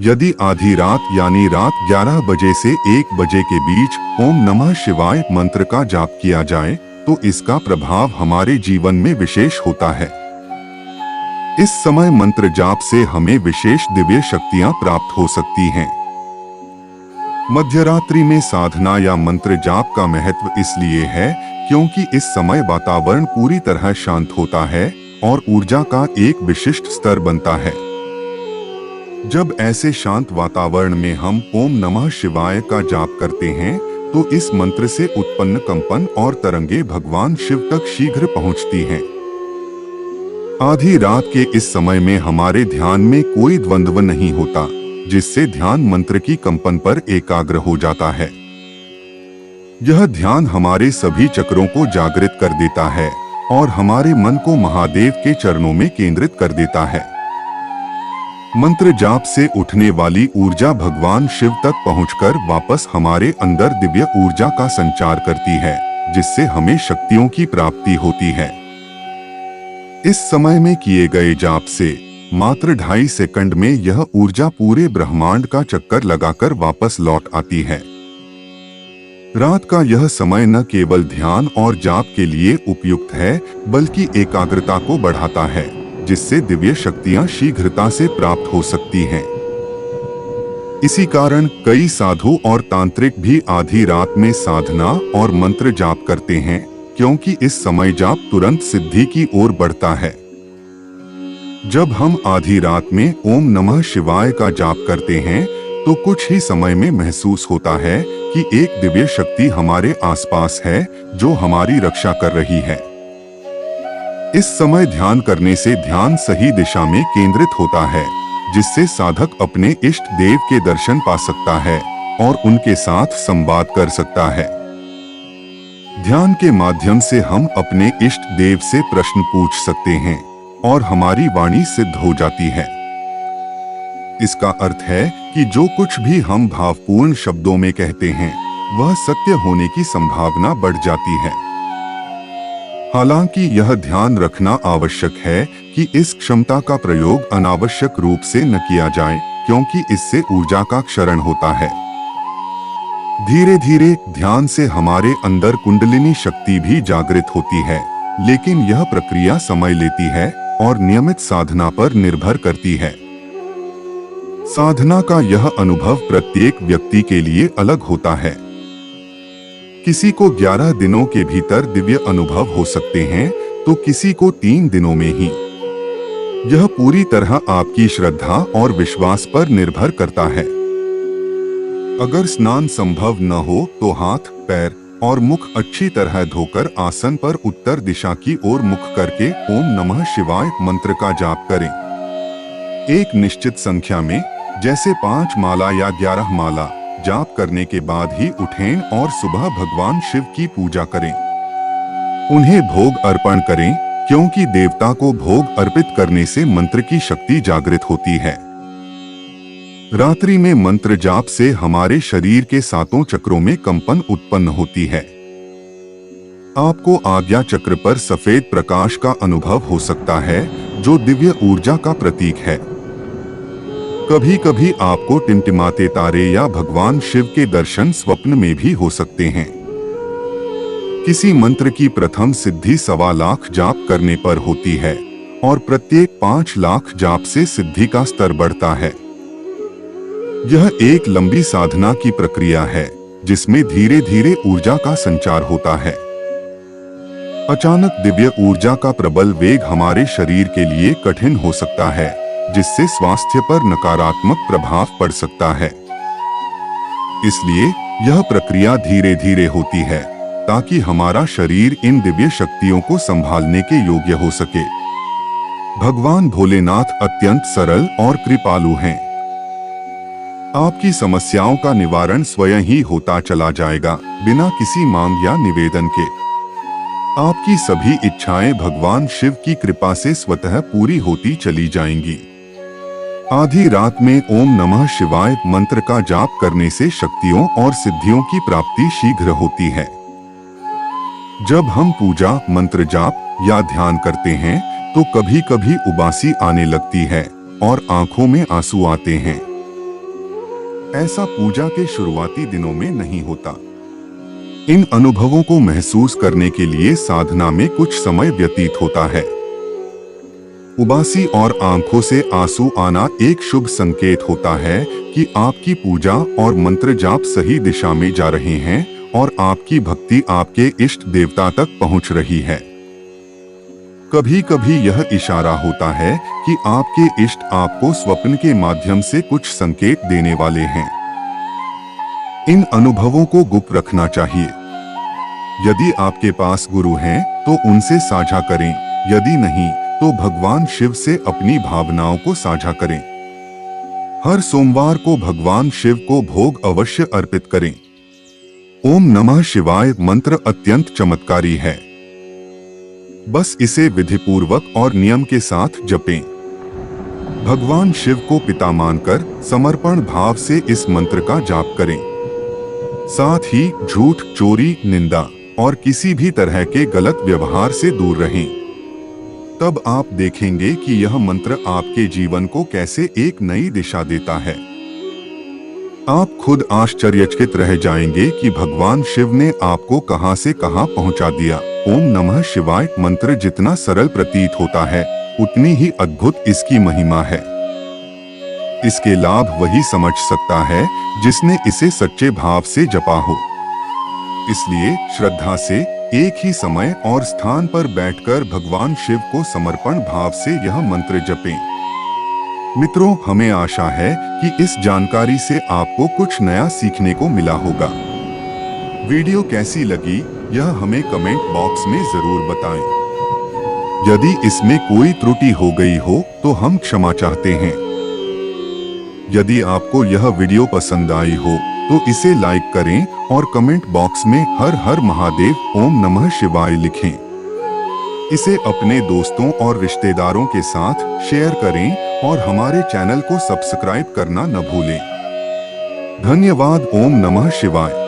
यदि आधी रात यानी रात 11 बजे से 1 बजे के बीच ओम नमः शिवाय मंत्र का जाप किया जाए तो इसका प्रभाव हमारे जीवन में विशेष होता है। इस समय मंत्र जाप से हमें विशेष दिव्य शक्तियां प्राप्त हो सकती हैं। मध्यरात्रि में साधना या मंत्र जाप का महत्व इसलिए है क्योंकि इस समय वातावरण पूरी तरह शांत होता है और ऊर्जा का एक विशिष्ट स्तर बनता है। जब ऐसे शांत वातावरण में हम ओम नमः शिवाय का जाप करते हैं तो इस मंत्र से उत्पन्न कंपन और तरंगे भगवान शिव तक शीघ्र पहुंचती हैं। आधी रात के इस समय में हमारे ध्यान में कोई द्वंद्व नहीं होता, जिससे ध्यान मंत्र की कंपन पर एकाग्र हो जाता है। यह ध्यान हमारे सभी चक्रों को जागृत कर देता है और हमारे मन को महादेव के चरणों में केंद्रित कर देता है। मंत्र जाप से उठने वाली ऊर्जा भगवान शिव तक पहुंचकर वापस हमारे अंदर दिव्य ऊर्जा का संचार करती है, जिससे हमें शक्तियों की प्राप्ति होती है। इस समय में किए गए जाप से मात्र 2.5 सेकंड में यह ऊर्जा पूरे ब्रह्मांड का चक्कर लगाकर वापस लौट आती है। रात का यह समय न केवल ध्यान और जाप के लिए उपयुक्त है, बल्कि एकाग्रता को बढ़ाता है, जिससे दिव्य शक्तियां शीघ्रता से प्राप्त हो सकती हैं। इसी कारण कई साधु और तांत्रिक भी आधी रात में साधना और मंत्र जाप करते हैं, क्योंकि इस समय जाप तुरंत सिद्धि की ओर बढ़ता है। जब हम आधी रात में ओम नमः शिवाय का जाप करते हैं तो कुछ ही समय में महसूस होता है कि एक दिव्य शक्ति हमारे आसपास है जो हमारी रक्षा कर रही है। इस समय ध्यान करने से ध्यान सही दिशा में केंद्रित होता है, जिससे साधक अपने इष्ट देव के दर्शन पा सकता है और उनके साथ संवाद कर सकता है। ध्यान के माध्यम से हम अपने इष्ट देव से प्रश्न पूछ सकते हैं और हमारी वाणी सिद्ध हो जाती है। इसका अर्थ है कि जो कुछ भी हम भावपूर्ण शब्दों में कहते हैं वह सत्य होने की संभावना बढ़ जाती है। हालांकि यह ध्यान रखना आवश्यक है कि इस क्षमता का प्रयोग अनावश्यक रूप से न किया जाए, क्योंकि इससे ऊर्जा का क्षरण होता है। धीरे धीरे ध्यान से हमारे अंदर कुंडलिनी शक्ति भी जागृत होती है, लेकिन यह प्रक्रिया समय लेती है और नियमित साधना पर निर्भर करती है। साधना का यह अनुभव प्रत्येक व्यक्ति के लिए अलग होता है। किसी को 11 दिनों के भीतर दिव्य अनुभव हो सकते हैं तो किसी को 3 दिनों में ही। यह पूरी तरह आपकी श्रद्धा और विश्वास पर निर्भर करता है। अगर स्नान संभव न हो तो हाथ, पैर और मुख अच्छी तरह धोकर आसन पर उत्तर दिशा की ओर मुख करके ओम नमः शिवाय मंत्र का जाप करें। एक निश्चित संख्या में, जैसे 5 माला या 11 माला जाप करने के बाद ही उठें और सुबह भगवान शिव की पूजा करें। उन्हें भोग अर्पण करें, क्योंकि देवता को भोग अर्पित करने से मंत्र की शक्ति जागृत होती है। रात्रि में मंत्र जाप से हमारे शरीर के 7 चक्रों में कंपन उत्पन्न होती है। आपको आज्ञा चक्र पर सफेद प्रकाश का अनुभव हो सकता है, जो दिव्य ऊर्जा का प्रतीक है। कभी कभी आपको टिमटिमाते तारे या भगवान शिव के दर्शन स्वप्न में भी हो सकते हैं। किसी मंत्र की प्रथम सिद्धि 1.25 लाख जाप करने पर होती है और प्रत्येक 5 लाख जाप से सिद्धि का स्तर बढ़ता है। यह एक लंबी साधना की प्रक्रिया है, जिसमें धीरे धीरे ऊर्जा का संचार होता है। अचानक दिव्य ऊर्जा का प्रबल वेग हमारे शरीर के लिए कठिन हो सकता है, जिससे स्वास्थ्य पर नकारात्मक प्रभाव पड़ सकता है। इसलिए यह प्रक्रिया धीरे धीरे होती है, ताकि हमारा शरीर इन दिव्य शक्तियों को संभालने के योग्य हो सके। भगवान भोलेनाथ अत्यंत सरल और कृपालु हैं। आपकी समस्याओं का निवारण स्वयं ही होता चला जाएगा, बिना किसी मांग या निवेदन के। आपकी सभी इच्छाएं भगवान शिव की कृपा से स्वतः पूरी होती चली जाएंगी। आधी रात में ओम नमः शिवाय मंत्र का जाप करने से शक्तियों और सिद्धियों की प्राप्ति शीघ्र होती है। जब हम पूजा, मंत्र जाप या ध्यान करते हैं तो कभी कभी उबासी आने लगती है और आंखों में आंसू आते हैं। ऐसा पूजा के शुरुआती दिनों में नहीं होता। इन अनुभवों को महसूस करने के लिए साधना में कुछ समय व्यतीत होता है। उबासी और आंखों से आंसू आना एक शुभ संकेत होता है कि आपकी पूजा और मंत्र जाप सही दिशा में जा रहे हैं और आपकी भक्ति आपके इष्ट देवता तक पहुंच रही है। कभी कभी यह इशारा होता है कि आपके इष्ट आपको स्वप्न के माध्यम से कुछ संकेत देने वाले हैं। इन अनुभवों को गुप्त रखना चाहिए। यदि आपके पास गुरु हैं, तो उनसे साझा करें, यदि नहीं तो भगवान शिव से अपनी भावनाओं को साझा करें। हर सोमवार को भगवान शिव को भोग अवश्य अर्पित करें। ओम नमः शिवाय मंत्र अत्यंत चमत्कारी है। बस इसे विधिपूर्वक और नियम के साथ जपें। भगवान शिव को पिता मानकर समर्पण भाव से इस मंत्र का जाप करें। साथ ही झूठ, चोरी, निंदा और किसी भी तरह के गलत व्यवहार से दूर रहें। तब आप देखेंगे कि यह मंत्र आपके जीवन को कैसे एक नई दिशा देता है। आप खुद आश्चर्यचकित रह जाएंगे कि भगवान शिव ने आपको कहां से कहां पहुंचा दिया। ओम नमः शिवाय मंत्र जितना सरल प्रतीत होता है, उतनी ही अद्भुत इसकी महिमा है। इसके लाभ वही समझ सकता है जिसने इसे सच्चे भाव से जपा हो। इसलिए श्रद्धा से एक ही समय और स्थान पर बैठकर भगवान शिव को समर्पण भाव से यह मंत्र जपें। मित्रों, हमें आशा है कि इस जानकारी से आपको कुछ नया सीखने को मिला होगा। वीडियो कैसी लगी यह हमें कमेंट बॉक्स में जरूर बताएं। यदि इसमें कोई त्रुटि हो गई हो तो हम क्षमा चाहते हैं। यदि आपको यह वीडियो पसंद आई हो तो इसे लाइक करें और कमेंट बॉक्स में हर हर महादेव ओम नमः शिवाय लिखें। इसे अपने दोस्तों और रिश्तेदारों के साथ शेयर करें और हमारे चैनल को सब्सक्राइब करना न भूलें। धन्यवाद। ओम नमः शिवाय।